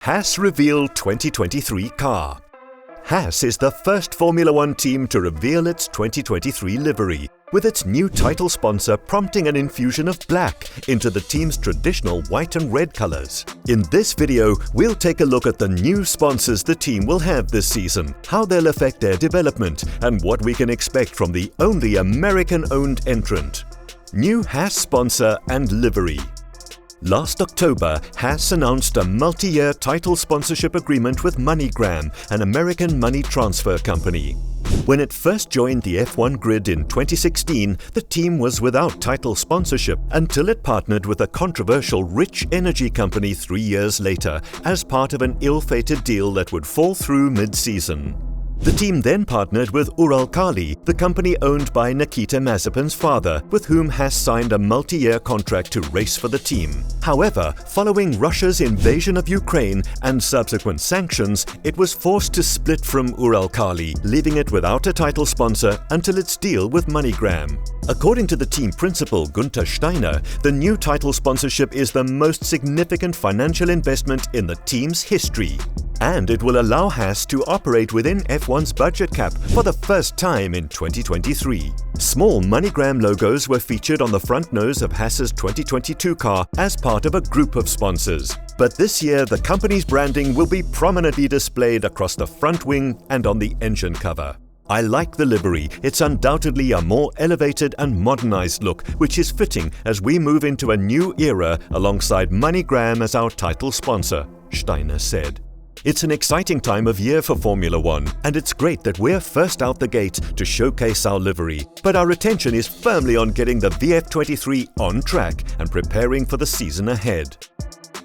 Haas reveal 2023 car. Haas is the first Formula One team to reveal its 2023 livery, with its new title sponsor prompting an infusion of black into the team's traditional white and red colors. In this video, we'll take a look at the new sponsors the team will have this season, how they'll affect their development, and what we can expect from the only American-owned entrant. New Haas sponsor and livery. Last October, Haas announced a multi-year title sponsorship agreement with MoneyGram, an American money transfer company. When it first joined the F1 grid in 2016, the team was without title sponsorship until it partnered with a controversial rich energy company 3 years later as part of an ill-fated deal that would fall through mid-season. The team then partnered with Hulkenberg, the company owned by Nikita Mazepin's father, with whom Haas signed a multi-year contract to race for the team. However, following Russia's invasion of Ukraine and subsequent sanctions, it was forced to split from Hulkenberg, leaving it without a title sponsor until its deal with MoneyGram. According to the team principal Günther Steiner, the new title sponsorship is the most significant financial investment in the team's history. And it will allow Haas to operate within F1's budget cap for the first time in 2023. Small MoneyGram logos were featured on the front nose of Haas's 2022 car as part of a group of sponsors. But this year, the company's branding will be prominently displayed across the front wing and on the engine cover. I like the livery. It's undoubtedly a more elevated and modernized look, which is fitting as we move into a new era alongside MoneyGram as our title sponsor, Steiner said. It's an exciting time of year for Formula One, and it's great that we're first out the gate to showcase our livery. But our attention is firmly on getting the VF23 on track and preparing for the season ahead.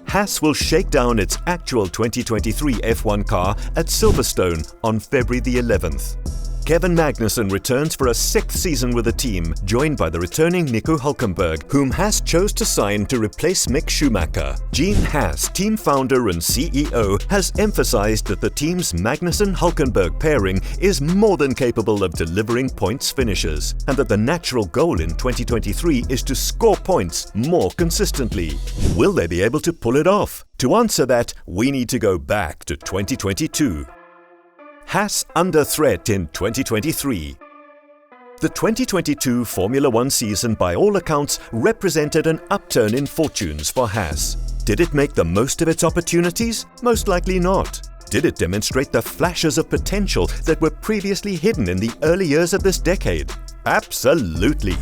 Haas will shake down its actual 2023 F1 car at Silverstone on February the 11th. Kevin Magnussen returns for a sixth season with the team, joined by the returning Nico Hulkenberg, whom Haas chose to sign to replace Mick Schumacher. Gene Haas, team founder and CEO, has emphasized that the team's Magnussen-Hulkenberg pairing is more than capable of delivering points finishes, and that the natural goal in 2023 is to score points more consistently. Will they be able to pull it off? To answer that, we need to go back to 2022. Haas under threat in 2023. The 2022 Formula One season, by all accounts, represented an upturn in fortunes for Haas. Did it make the most of its opportunities? Most likely not. Did it demonstrate the flashes of potential that were previously hidden in the early years of this decade? Absolutely.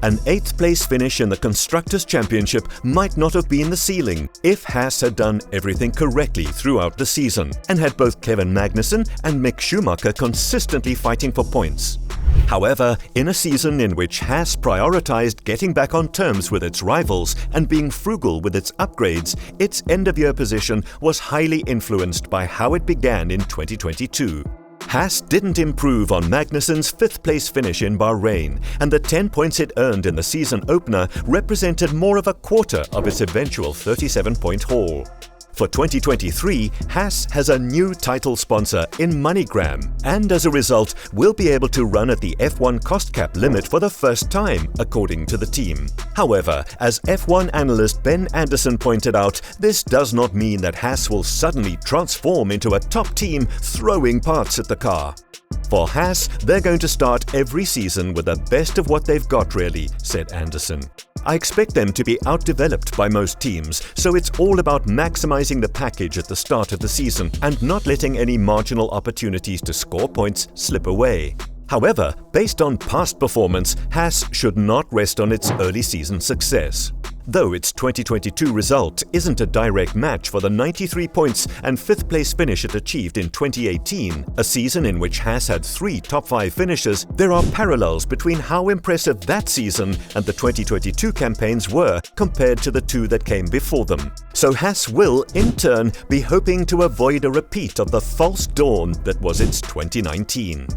An 8th place finish in the Constructors' Championship might not have been the ceiling if Haas had done everything correctly throughout the season and had both Kevin Magnussen and Mick Schumacher consistently fighting for points. However, in a season in which Haas prioritized getting back on terms with its rivals and being frugal with its upgrades, its end-of-year position was highly influenced by how it began in 2022. Haas didn't improve on Magnussen's 5th place finish in Bahrain, and the 10 points it earned in the season opener represented more of a quarter of its eventual 37-point haul. For 2023, Haas has a new title sponsor in MoneyGram, and as a result, will be able to run at the F1 cost cap limit for the first time, according to the team. However, as F1 analyst Ben Anderson pointed out, this does not mean that Haas will suddenly transform into a top team throwing parts at the car. For Haas, they're going to start every season with the best of what they've got, really, said Anderson. I expect them to be outdeveloped by most teams, so it's all about maximizing the package at the start of the season and not letting any marginal opportunities to score points slip away. However, based on past performance, Haas should not rest on its early season success. Though its 2022 result isn't a direct match for the 93 points and 5th place finish it achieved in 2018, a season in which Haas had 3 top 5 finishes, there are parallels between how impressive that season and the 2022 campaigns were compared to the 2 that came before them. So Haas will, in turn, be hoping to avoid a repeat of the false dawn that was its 2019.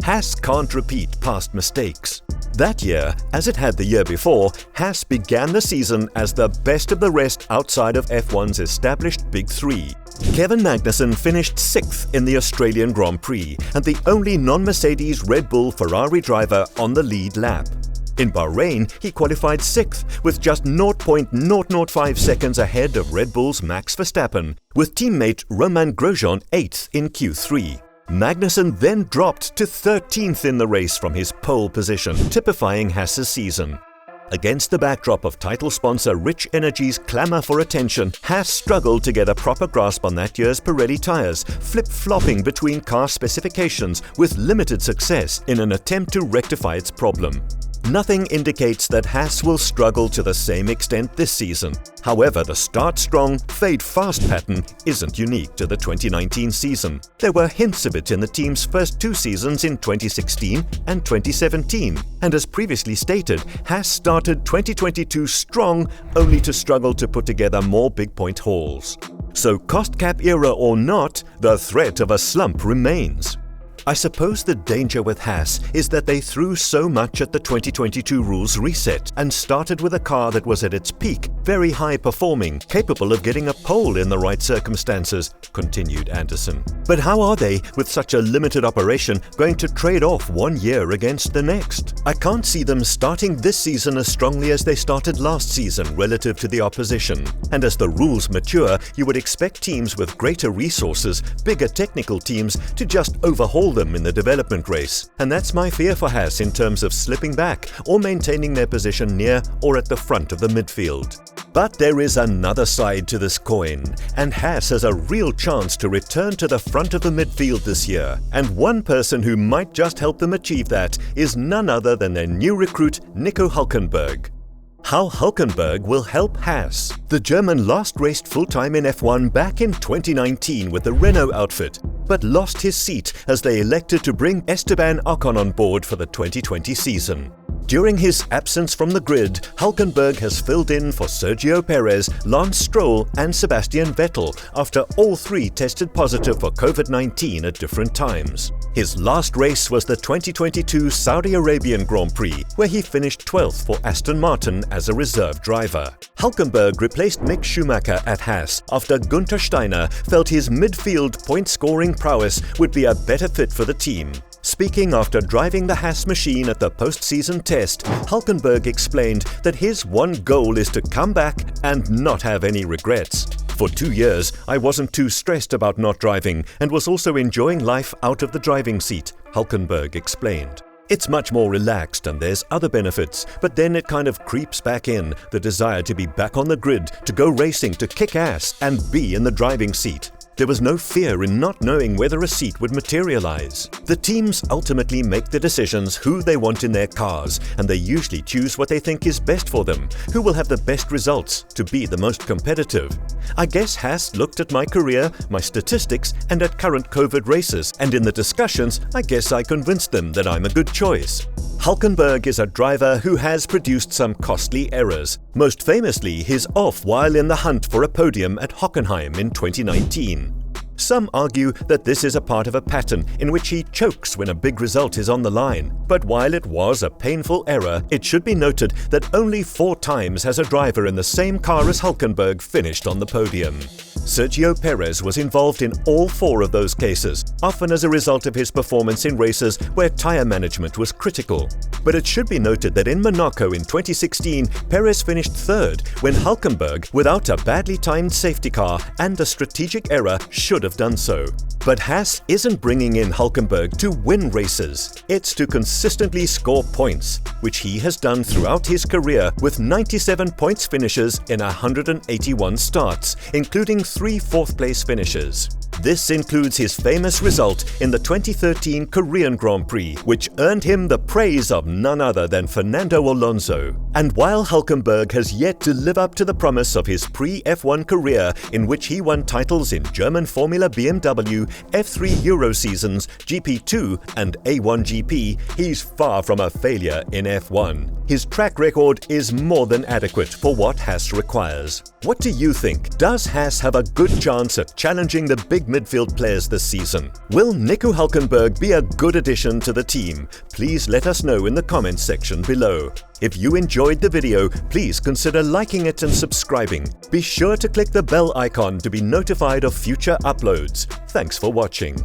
Haas can't repeat past mistakes. That year, as it had the year before, Haas began the season as the best of the rest outside of F1's established Big Three. Kevin Magnussen finished 6th in the Australian Grand Prix and the only non-Mercedes Red Bull Ferrari driver on the lead lap. In Bahrain, he qualified 6th, with just 0.005 seconds ahead of Red Bull's Max Verstappen, with teammate Romain Grosjean 8th in Q3. Magnussen then dropped to 13th in the race from his pole position, typifying Haas's season. Against the backdrop of title sponsor Rich Energy's clamour for attention, Haas struggled to get a proper grasp on that year's Pirelli tyres, flip-flopping between car specifications with limited success in an attempt to rectify its problem. Nothing indicates that Haas will struggle to the same extent this season. However, the start-strong, fade-fast pattern isn't unique to the 2019 season. There were hints of it in the team's first 2 seasons in 2016 and 2017. And as previously stated, Haas started 2022 strong, only to struggle to put together more big-point hauls. So cost cap era or not, the threat of a slump remains. I suppose the danger with Haas is that they threw so much at the 2022 rules reset and started with a car that was at its peak, very high performing, capable of getting a pole in the right circumstances, continued Anderson. But how are they, with such a limited operation, going to trade off 1 year against the next? I can't see them starting this season as strongly as they started last season relative to the opposition. And as the rules mature, you would expect teams with greater resources, bigger technical teams, to just overhaul them in the development race. And that's my fear for Haas in terms of slipping back or maintaining their position near or at the front of the midfield. But there is another side to this coin, and Haas has a real chance to return to the front of the midfield this year. And one person who might just help them achieve that is none other than their new recruit, Nico Hulkenberg. How Hulkenberg will help Haas. The German last raced full-time in F1 back in 2019 with the Renault outfit, but lost his seat as they elected to bring Esteban Ocon on board for the 2020 season. During his absence from the grid, Hulkenberg has filled in for Sergio Perez, Lance Stroll and Sebastian Vettel after all 3 tested positive for COVID-19 at different times. His last race was the 2022 Saudi Arabian Grand Prix, where he finished 12th for Aston Martin as a reserve driver. Hulkenberg replaced Mick Schumacher at Haas after Günther Steiner felt his midfield point-scoring prowess would be a better fit for the team. Speaking after driving the Haas machine at the post-season test, Hulkenberg explained that his one goal is to come back and not have any regrets. For 2 years, I wasn't too stressed about not driving and was also enjoying life out of the driving seat, Hulkenberg explained. It's much more relaxed and there's other benefits, but then it kind of creeps back in, the desire to be back on the grid, to go racing, to kick ass and be in the driving seat. There was no fear in not knowing whether a seat would materialize. The teams ultimately make the decisions who they want in their cars, and they usually choose what they think is best for them, who will have the best results to be the most competitive. I guess Haas looked at my career, my statistics, and at current COVID races, and in the discussions, I guess I convinced them that I'm a good choice. Hulkenberg is a driver who has produced some costly errors, most famously his off while in the hunt for a podium at Hockenheim in 2019. Some argue that this is a part of a pattern in which he chokes when a big result is on the line. But while it was a painful error, it should be noted that only 4 times has a driver in the same car as Hulkenberg finished on the podium. Sergio Perez was involved in all 4 of those cases, often as a result of his performance in races where tyre management was critical. But it should be noted that in Monaco in 2016, Perez finished 3rd when Hulkenberg, without a badly timed safety car and a strategic error, should have done so. But Haas isn't bringing in Hulkenberg to win races. It's to consistently score points, which he has done throughout his career with 97 points finishes in 181 starts, including 3 4th-place finishes. This includes his famous result in the 2013 Korean Grand Prix, which earned him the praise of none other than Fernando Alonso. And while Hulkenberg has yet to live up to the promise of his pre-F1 career, in which he won titles in German Formula BMW, F3 Euro seasons, GP2 and A1GP, he's far from a failure in F1. His track record is more than adequate for what Haas requires. What do you think? Does Haas have a good chance at challenging the big midfield players this season? Will Nico Hulkenberg be a good addition to the team? Please let us know in the comments section below. If you enjoyed the video, please consider liking it and subscribing. Be sure to click the bell icon to be notified of future uploads. Thanks for watching.